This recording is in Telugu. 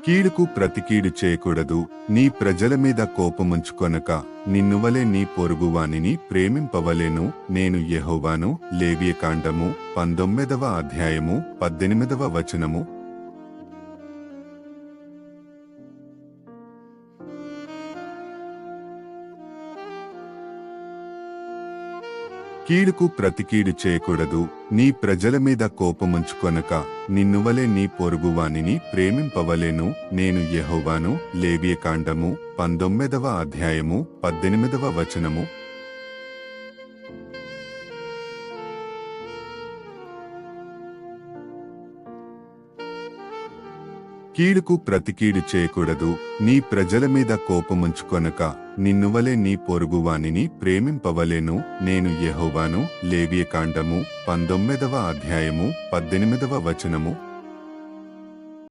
కీడుకు ప్రతికీడు చేయకూడదు. నీ ప్రజల మీద కోపముంచుకొనక నిన్నువలే నీ పొరుగువానిని ప్రేమింపవలెను. నేను యెహోవాను. లేవియకాండము 19వ అధ్యాయము 18వ వచనము. కీడుకు ప్రతికీడు చేయకూడదు. నీ ప్రజల మీద కోపముంచుకొనక నిన్నువలే నీ పొరుగువానిని ప్రేమింపవలెను. నేను యెహోవాను. లేవియకాండము 19వ అధ్యాయము 18వ వచనము. కీడుకు ప్రతికీడు చేయకూడదు. నీ ప్రజల మీద కోపముంచుకొనక నిన్నువలే నీ పొరుగువానిని ప్రేమింపవలెను. నేను యెహోవాను. లేవియకాండము 19వ అధ్యాయము 18వ వచనము.